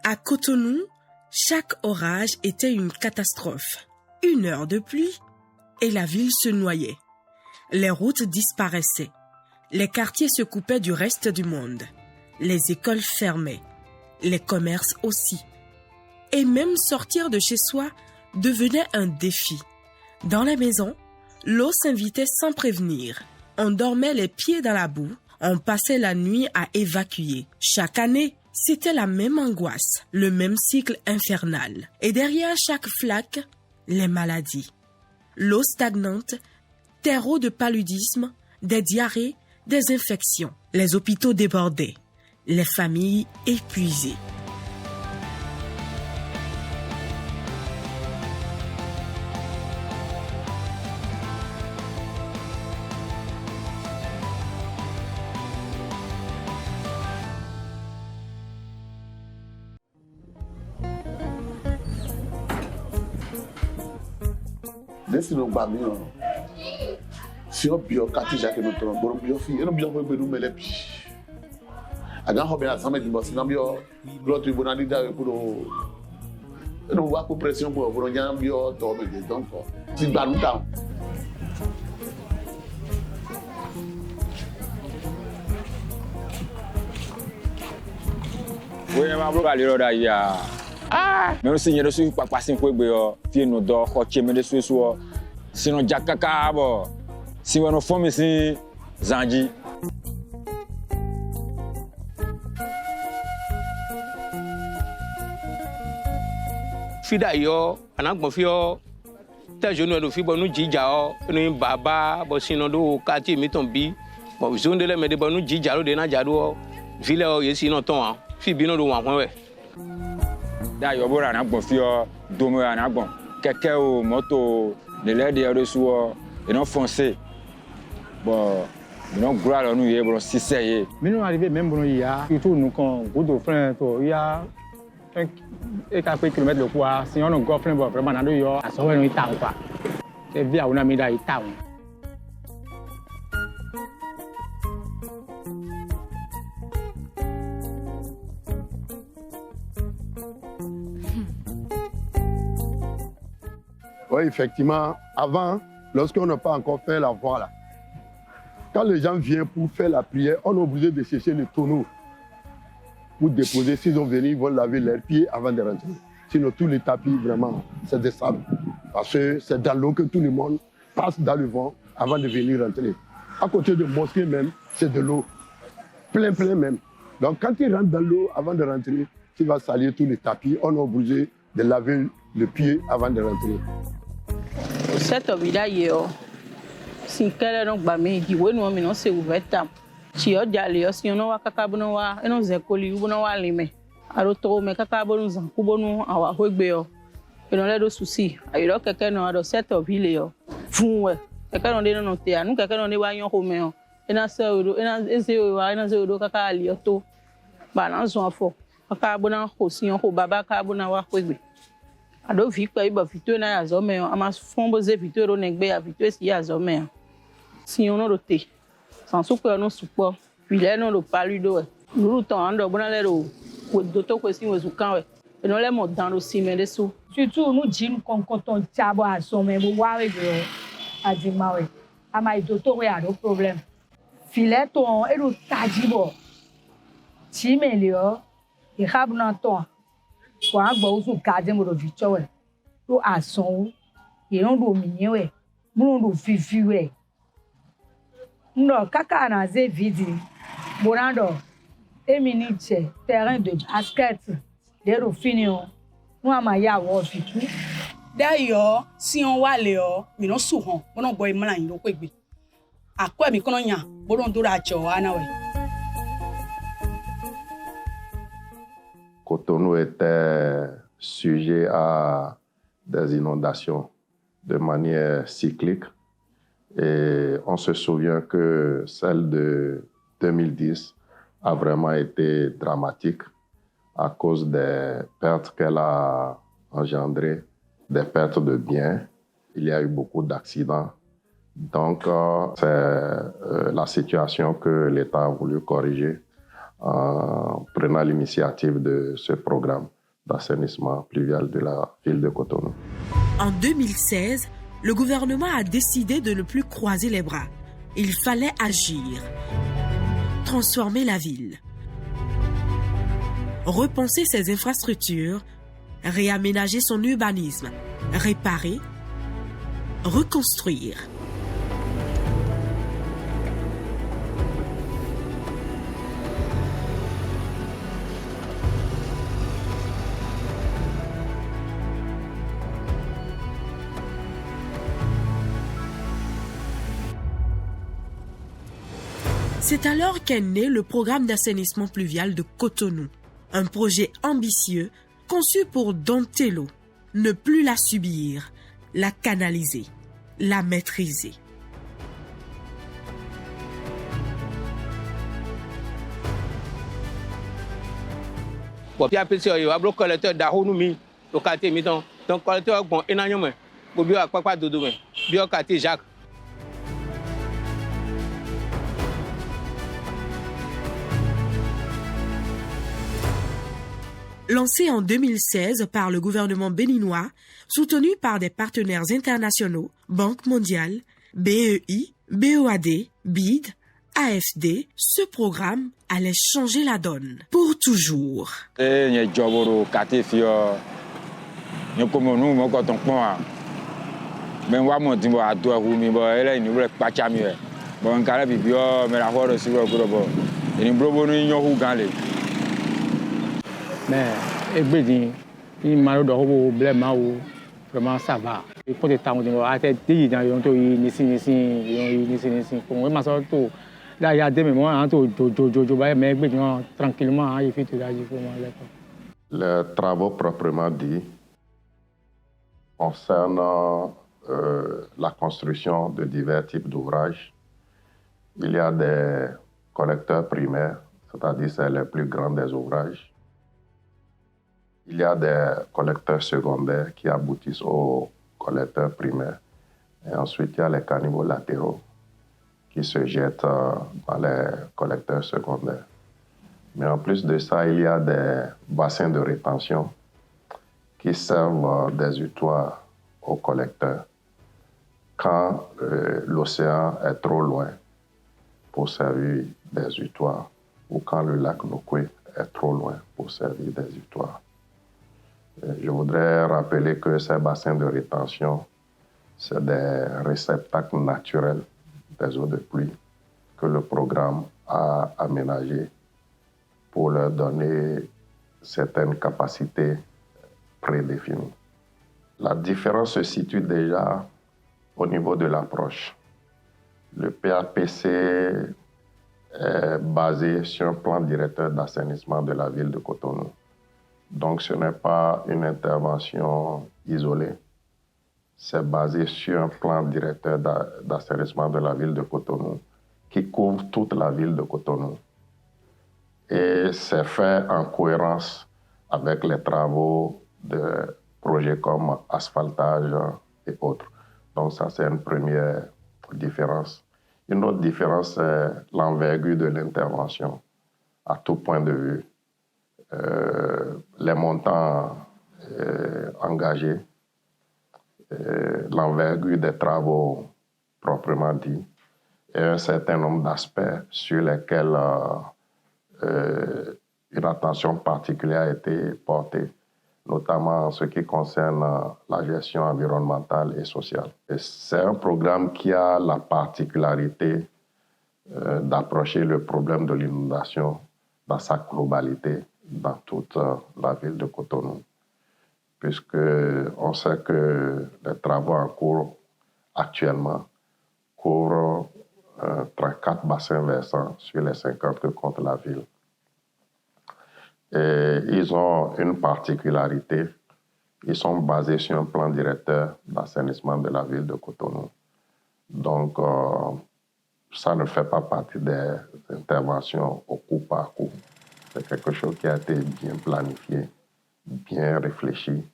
À Cotonou, chaque orage était une catastrophe. 1 heure de pluie et la ville se noyait. Les routes disparaissaient. Les quartiers se coupaient du reste du monde. Les écoles fermaient. Les commerces aussi. Et même sortir de chez soi devenait un défi. Dans la maison, l'eau s'invitait sans prévenir. On dormait les pieds dans la boue. On passait la nuit à évacuer. Chaque année, c'était la même angoisse, le même cycle infernal. Et derrière chaque flaque, les maladies. L'eau stagnante, terreau de paludisme, des diarrhées, des infections. Les hôpitaux débordaient, les familles épuisées. Desse não babinho, se o pior catija que no trono, bom pior filho, eu não pior foi pelo melepi. Agora Robin a sama de você não pior, o tribunal de dar por eu não vou com pressão por onde não pior tome de então se baruta. Oui, ma bro ali roda ya. Ah, mais aussi il reçu pas passer pour be fi no do ko cheme de so sino jakaka bo. Si wono fomi si zanji. Fida yo anagbon fi o te jonu do fi bo nu jija o nu baba bo sino do kati mi ton bi bo zonde le me de bo nu jija lo de na jadu o vile o yesi no ton fi bi no do wan pon we. Da yo bora na gbon fi o domo na gbon keke o moto de l'aide de reçu o e non foncé bon non gros alors nous y bon si c'est mais nous arrivé même bon il y a surtout nous quand goudou frein to il y a 5 km de quoi si on a go frein bon vraiment na do yo a so we no ita kwa c'est via una mi da ita. Oui, effectivement, avant, lorsqu'on n'a pas encore fait la voie là, quand les gens viennent pour faire la prière, on est obligé de chercher le tonneau pour déposer. S'ils ont venu, ils vont laver leurs pieds avant de rentrer. Sinon, tous les tapis, vraiment, c'est des sables. Parce que c'est dans l'eau que tout le monde passe dans le vent avant de venir rentrer. À côté de mosquée même, c'est de l'eau. Plein même. Donc, quand ils rentrent dans l'eau avant de rentrer, il va salir tous les tapis. On est obligé de laver le pied avant de rentrer. Cette vidéo, si quelqu'un n'a pas dit oui, nous avons c'est ouvert. Si on a dit si on a kakabno wa, on a zekoli, on a lime. Alors trop mais kakabno zankubono awa hwegbe. Et on a des soucis. Alors quelqu'un n'a pas cette vidéo. Fou, quelqu'un n'a pas noté. Nous quelqu'un n'a pas yon home. Et na se odo, et na se odo kakali oto. Balance on fo. Kakabona hosi on ho baba kakabona wa hwegbe. Ado vikwa iba vitwe na ya zome ama fombo ze vitwe ro negbe ya vitwe si ya zome si ono ro te san suko no supo vile no ro paludo luru ton ando bona le ro ko doto ko si wezu kan we eno le mo dan ro si me de so surtout no jin konkoton tiabo asome bo wa we go ajimawe ama idoto we ado problem file ton e ro tajibo ti me le o e habna ton ko agbo usu kaje mo do vichowe to ason e ron do miyen we mo do fifi we ndo kaka na ze vidi borando eminiche terrain de basket de ro fini o no amaya wo fitu dayo si on wa le o mi no su han mo no boy mala yin lo pegbe akọ mi kono yan boron do ra jo ana we. Cotonou était sujet à des inondations de manière cyclique et on se souvient que celle de 2010 a vraiment été dramatique à cause des pertes qu'elle a engendrées, des pertes de biens. Il y a eu beaucoup d'accidents. Donc, c'est la situation que l'État a voulu corriger en prenant l'initiative de ce programme. d'assainissement pluvial de la ville de Cotonou. En 2016, le gouvernement a décidé de ne plus croiser les bras. Il fallait agir, transformer la ville, repenser ses infrastructures, réaménager son urbanisme, réparer, reconstruire. C'est alors qu'est né le programme d'assainissement pluvial de Cotonou, un projet ambitieux conçu pour dompter l'eau, ne plus la subir, la canaliser, la maîtriser. Bon, puis après ça, il y a un collecteur d'Ahonoumi, au quartier Miton. Donc, collecteur, bon, énormément. Pour bien, pas de domaine. Bien, au quartier Jacques. Lancé en 2016 par le gouvernement béninois, soutenu par des partenaires internationaux, Banque mondiale, BEI, BOAD, BID, AFD, ce programme allait changer la donne pour toujours. Mais il m'a dit vraiment ça va. Et quand tu es dans là, il y a des mémoires, mais tranquillement, il fait tout là. Les travaux proprement dits concernent la construction de divers types d'ouvrages. Il y a des collecteurs primaires, c'est-à-dire c'est les plus grands des ouvrages. Il y a des collecteurs secondaires qui aboutissent aux collecteurs primaires. Et ensuite, il y a les caniveaux latéraux qui se jettent dans les collecteurs secondaires. Mais en plus de ça, il y a des bassins de rétention qui servent d'exutoire aux collecteurs quand l'océan est trop loin pour servir d'exutoire ou quand le lac Nokoué est trop loin pour servir d'exutoire. Je voudrais rappeler que ces bassins de rétention, c'est des réceptacles naturels des eaux de pluie que le programme a aménagés pour leur donner certaines capacités prédéfinies. La différence se situe déjà au niveau de l'approche. Le PAPC est basé sur un plan directeur d'assainissement de la ville de Cotonou. Donc ce n'est pas une intervention isolée. C'est basé sur un plan directeur d'assainissement de la ville de Cotonou qui couvre toute la ville de Cotonou. Et c'est fait en cohérence avec les travaux de projets comme asphaltage et autres. Donc ça, c'est une première différence. Une autre différence, c'est l'envergure de l'intervention à tout point de vue. Les montants engagés, l'envergure des travaux proprement dits et un certain nombre d'aspects sur lesquels une attention particulière a été portée, notamment en ce qui concerne la gestion environnementale et sociale. Et c'est un programme qui a la particularité d'approcher le problème de l'inondation dans sa globalité dans toute la ville de Cotonou, puisqu'on sait que les travaux en cours actuellement couvrent 34 bassins versants sur les 50 que compte la ville. Et ils ont une particularité, ils sont basés sur un plan directeur d'assainissement de la ville de Cotonou. Donc, ça ne fait pas partie des interventions au coup par coup. C'est quelque chose qui a été bien planifié, bien réfléchi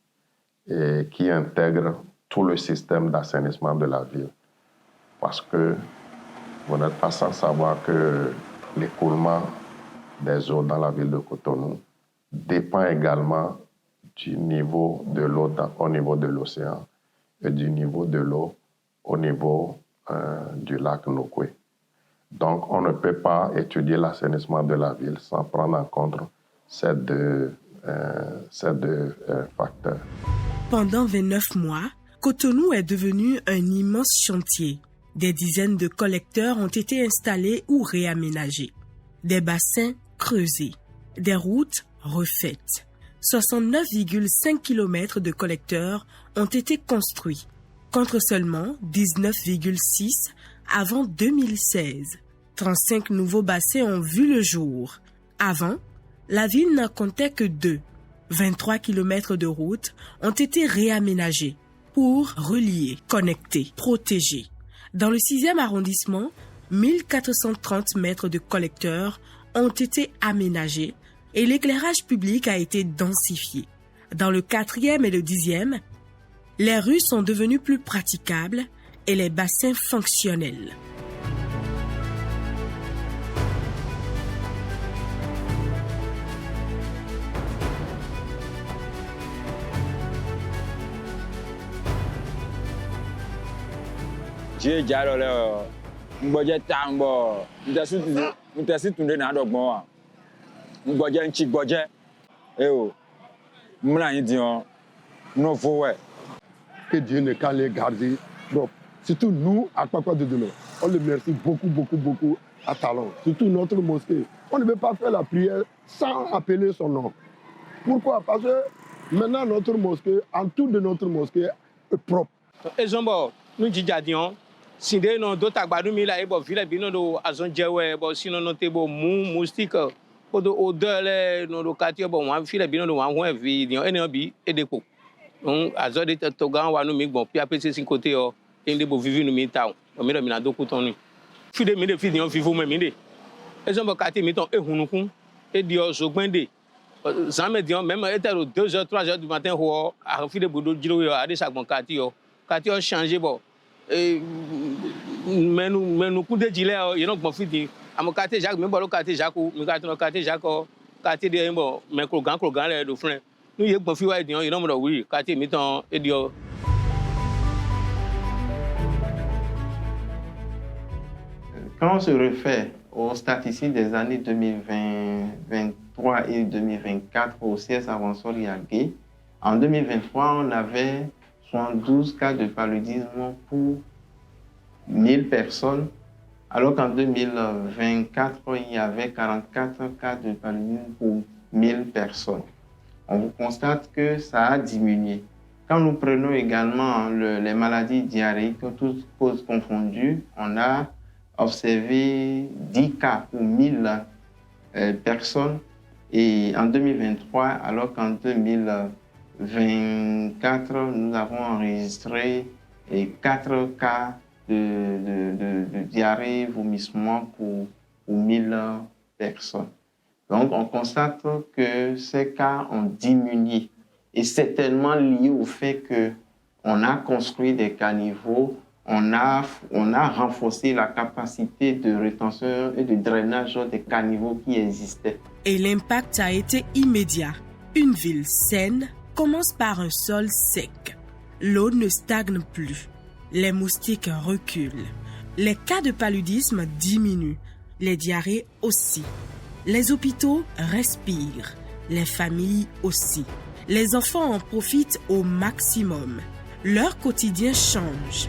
et qui intègre tout le système d'assainissement de la ville. Parce que vous n'êtes pas sans savoir que l'écoulement des eaux dans la ville de Cotonou dépend également du niveau de l'eau au niveau de l'océan et du niveau de l'eau au niveau du lac Nokwe. Donc, on ne peut pas étudier l'assainissement de la ville sans prendre en compte ces deux facteurs. Pendant 29 mois, Cotonou est devenu un immense chantier. Des dizaines de collecteurs ont été installés ou réaménagés. Des bassins creusés, des routes refaites. 69,5 km de collecteurs ont été construits, contre seulement 19,6 avant 2016. 35 nouveaux bassins ont vu le jour. Avant, la ville n'en comptait que 2. 23 km de routes ont été réaménagés pour relier, connecter, protéger. Dans le 6e arrondissement, 1430 mètres de collecteurs ont été aménagés et l'éclairage public a été densifié. Dans le 4e et le 10e, les rues sont devenues plus praticables et les bassins fonctionnels. J'ai déjà le budget tambo, m'intéresse tout na dogmo. Budget un petit budget. Eh oh. M'la y dion. Non faut ouais. Que Dieu ne qu'à les garder. Donc, surtout nous, à Papa de demain, on le remercie beaucoup à Talon. Surtout notre mosquée. On ne peut pas faire la prière sans appeler son nom. Pourquoi? Parce que maintenant, notre mosquée, en tout de notre mosquée, est propre. Ezombo, nous disons, si nous d'autres agbadou mi la ebo vile bino do azon jewe bo sinon no tebo moustique o do odeur le no do quartier bo wan file bino do wan wan vi dion ene bi edeko. On azon de togan wa no mi bon pi apese sin côté o ende bo vivi no mi taw. O mi do mi na do kuton ni. Fide mi de fi dion vivo me mi de. Ezombo quartier mi ton ehunukun e dio zogbende. Jamais dion même était 2h 3h du matin ho a fide bodo jiro yo a de chaque bon quartier yo. Quartier a changé bon. Mais nous coup de gilet il y a donc fidi am quartier Jacques même bon quartier Jacques nous quartier Jacques quartier de bon mais crogan le do frère nous y bon fi wa dion il no oui quartier mi ton e dio. Quand on se réfère aux statistiques des années 2020, 2023 et 2024 au CS Avansol Yagé, en 2023 on avait 72 cas de paludisme pour 1000 personnes, alors qu'en 2024, il y avait 44 cas de paludisme pour 1000 personnes. On constate que ça a diminué. Quand nous prenons également les maladies diarrhéiques, toutes causes confondues, on a observé 10 cas pour 1000 personnes et en 2023, alors qu'en 2024, nous avons enregistré 4 cas de diarrhée, vomissement pour 1000 personnes. Donc, on constate que ces cas ont diminué et certainement lié au fait qu'on a construit des caniveaux, on a renforcé la capacité de rétention et de drainage des caniveaux qui existaient. Et l'impact a été immédiat. Une ville saine commence par un sol sec. L'eau ne stagne plus. Les moustiques reculent. Les cas de paludisme diminuent. Les diarrhées aussi. Les hôpitaux respirent. Les familles aussi. Les enfants en profitent au maximum. Leur quotidien change.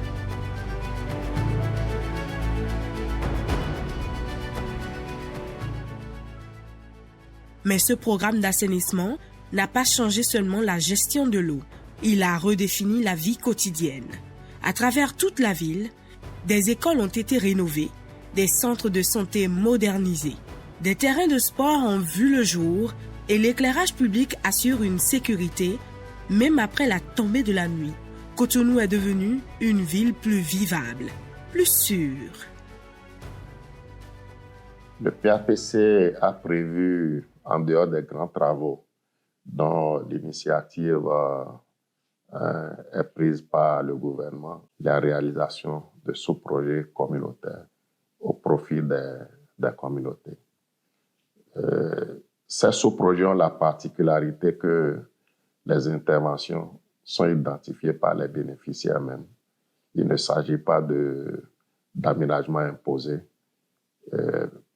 Mais ce programme d'assainissement n'a pas changé seulement la gestion de l'eau. Il a redéfini la vie quotidienne. À travers toute la ville, des écoles ont été rénovées, des centres de santé modernisés, des terrains de sport ont vu le jour et l'éclairage public assure une sécurité, même après la tombée de la nuit. Cotonou est devenue une ville plus vivable, plus sûre. Le PAPC a prévu, en dehors des grands travaux, dont l'initiative est prise par le gouvernement, la réalisation de sous-projets communautaires au profit des communautés. Ces sous-projets ont la particularité que les interventions sont identifiées par les bénéficiaires même. Il ne s'agit pas d'aménagement imposé.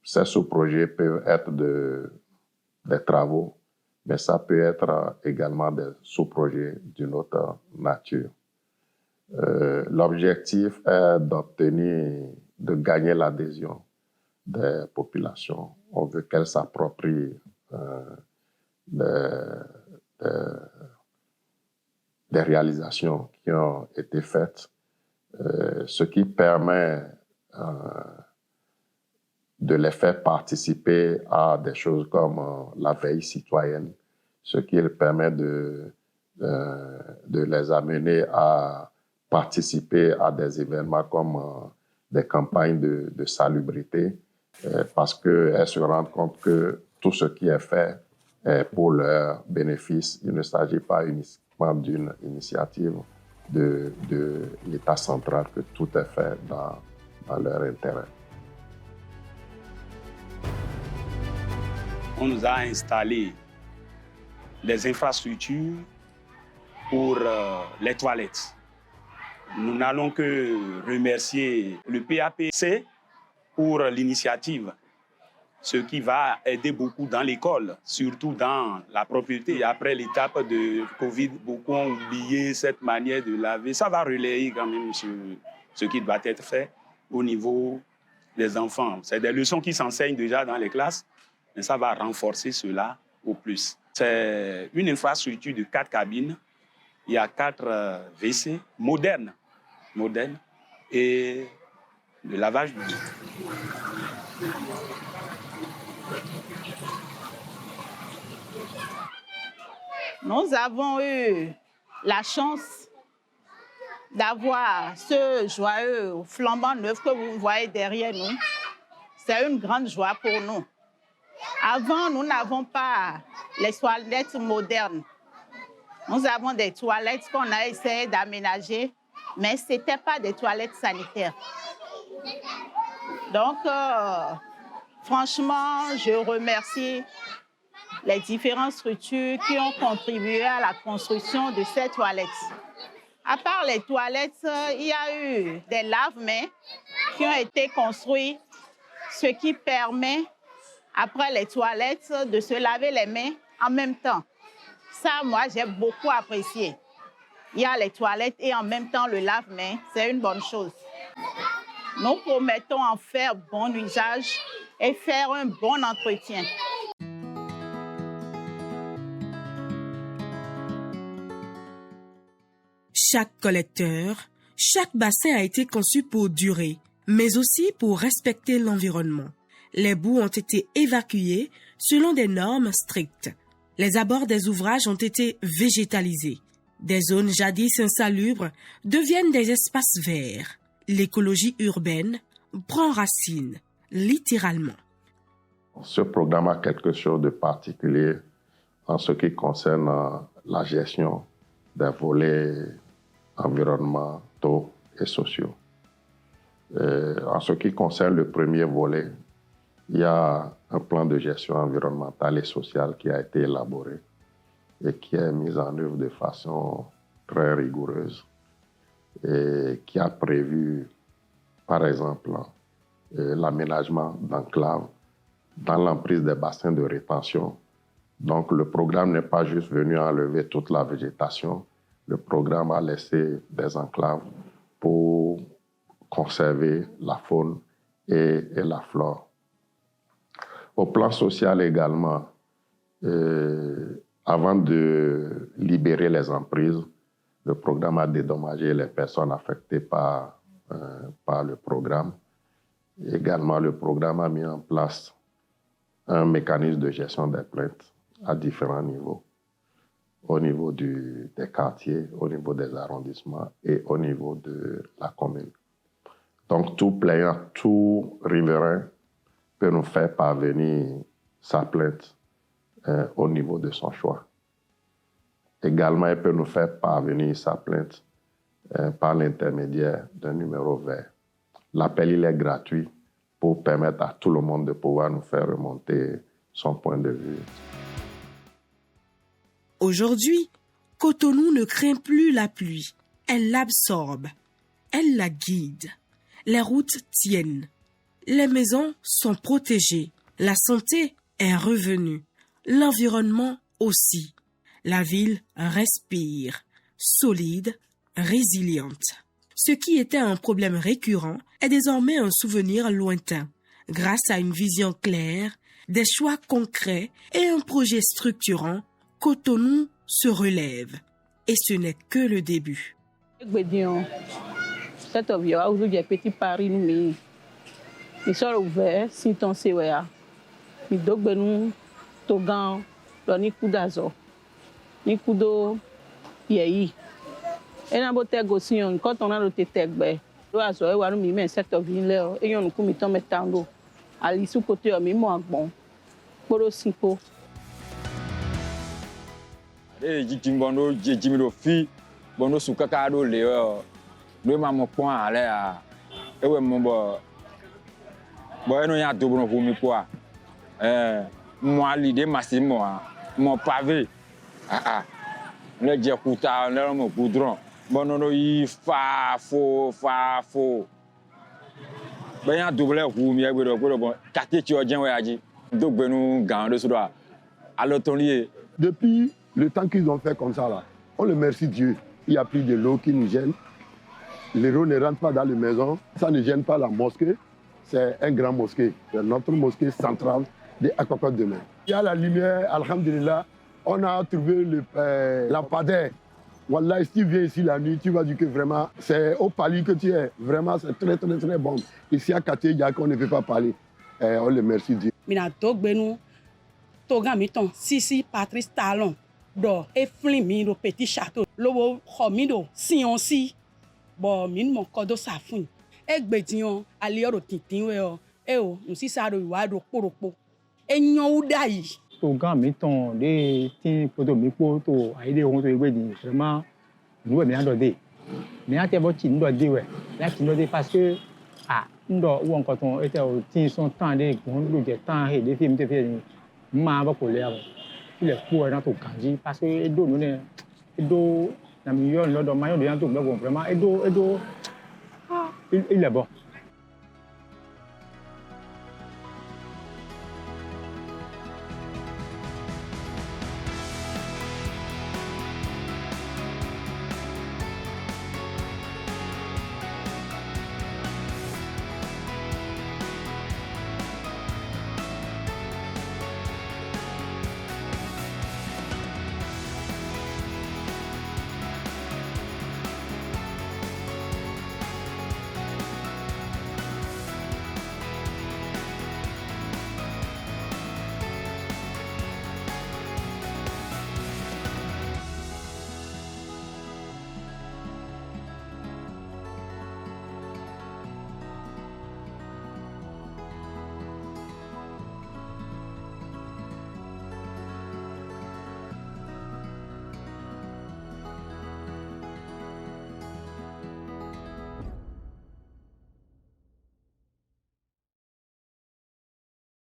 Ces sous-projets peuvent être des travaux, mais ça peut être également des sous-projets d'une autre nature. L'objectif est de gagner l'adhésion des populations. On veut qu'elles s'approprient des réalisations qui ont été faites, ce qui permet de les faire participer à des choses comme la veille citoyenne, ce qui permet de les amener à participer à des événements comme des campagnes de salubrité, parce qu'elles se rendent compte que tout ce qui est fait est pour leur bénéfice. Il ne s'agit pas uniquement d'une initiative de l'État central, que tout est fait dans leur intérêt. On nous a installé des infrastructures pour les toilettes. Nous n'allons que remercier le PAPC pour l'initiative, ce qui va aider beaucoup dans l'école, surtout dans la propriété. Après l'étape de Covid, beaucoup ont oublié cette manière de laver. Ça va relayer quand même ce qui doit être fait au niveau des enfants. C'est des leçons qui s'enseignent déjà dans les classes, mais ça va renforcer cela au plus. C'est une infrastructure de 4 cabines. Il y a 4 WC modernes et le lavage de mains. Nous avons eu la chance d'avoir ce joyeux flambant neuf que vous voyez derrière nous. C'est une grande joie pour nous. Avant, nous n'avons pas les toilettes modernes. Nous avons des toilettes qu'on a essayé d'aménager, mais ce n'étaient pas des toilettes sanitaires. Donc, franchement, je remercie les différentes structures qui ont contribué à la construction de ces toilettes. À part les toilettes, il y a eu des lave-mains qui ont été construits, ce qui permet, après les toilettes, de se laver les mains en même temps. Ça, moi, j'ai beaucoup apprécié. Il y a les toilettes et en même temps le lave-mains, c'est une bonne chose. Nous promettons en faire bon usage et faire un bon entretien. Chaque collecteur, chaque bassin a été conçu pour durer, mais aussi pour respecter l'environnement. Les boues ont été évacuées selon des normes strictes. Les abords des ouvrages ont été végétalisés. Des zones jadis insalubres deviennent des espaces verts. L'écologie urbaine prend racine, littéralement. Ce programme a quelque chose de particulier en ce qui concerne la gestion des volets environnementaux et sociaux. En ce qui concerne le premier volet, il y a un plan de gestion environnementale et sociale qui a été élaboré et qui est mis en œuvre de façon très rigoureuse et qui a prévu, par exemple, l'aménagement d'enclaves dans l'emprise des bassins de rétention. Donc, le programme n'est pas juste venu enlever toute la végétation. Le programme a laissé des enclaves pour conserver la faune et la flore. Au plan social également, avant de libérer les emprises, le programme a dédommagé les personnes affectées par le programme. Également, le programme a mis en place un mécanisme de gestion des plaintes à différents niveaux. Au niveau des quartiers, au niveau des arrondissements et au niveau de la commune. Donc, tout plaignant, tout riverain peut nous faire parvenir sa plainte au niveau de son choix. Également, il peut nous faire parvenir sa plainte par l'intermédiaire d'un numéro vert. L'appel, il est gratuit pour permettre à tout le monde de pouvoir nous faire remonter son point de vue. Aujourd'hui, Cotonou ne craint plus la pluie. Elle l'absorbe. Elle la guide. Les routes tiennent. Les maisons sont protégées. La santé est revenue. L'environnement aussi. La ville respire, solide, résiliente. Ce qui était un problème récurrent est désormais un souvenir lointain. Grâce à une vision claire, des choix concrets et un projet structurant, Cotonou se relève. Et ce n'est que le début. Cette ovia où j'ai petit Paris nous ils sont ouverts si ton CWA ils doivent nous togan ni coup d'azo ni coup d'eau yei et na bote gosi on quand on a le tegbe do azo e wa nous mi cette ovia là et on ku mi ton metando ali sous côté mi mo agbon poro sipo e jimbondo jimiro fi bono sukaka do le le maman pon ale a e we mo bo eno ya do bono mi kwa moi l'idée massimo mon pavé le jekuta le mo goudron bono no yi fa fo ben ya double hu mi e gbedo bon quartier ti ojen we aji do gbenu gan de so do à l'automne. Depuis le temps qu'ils ont fait comme ça là, on le remercie Dieu. Il n'y a plus de l'eau qui nous gêne. L'eau ne rentre pas dans les maisons. Ça ne gêne pas la mosquée. C'est un grand mosquée. C'est notre mosquée centrale de Akokot de Mer. Il y a la lumière, alhamdulillah. On a trouvé le lampadaire. Wallah, si tu viens ici la nuit, tu vas dire que vraiment, c'est au palier que tu es. Vraiment, c'est très, très, très bon. Ici à Katé, on ne peut pas parler. On le remercie Dieu. Togan miton, Sisi Patrice Talon, do e flimi do petit château, lobo xomido si bo min mon kodo safun. E gbedion ali oro tintin we o, e o, nsi sa do wa do poropo. E nyon udai. Togan miton de tin poto mi po to aide ohun to gbedi vraiment nous e mi ando de. Mi ate bo ti ndo de we. La ti ndo de parce que ndo wo nkan ton ete o tin son temps de gon lo je temps he de film te fi ma ba ko le abo ile ku na to kanji parce que edo no ne edo na mi yo lo do ma yo de yan to gbe vraiment edo il est bon.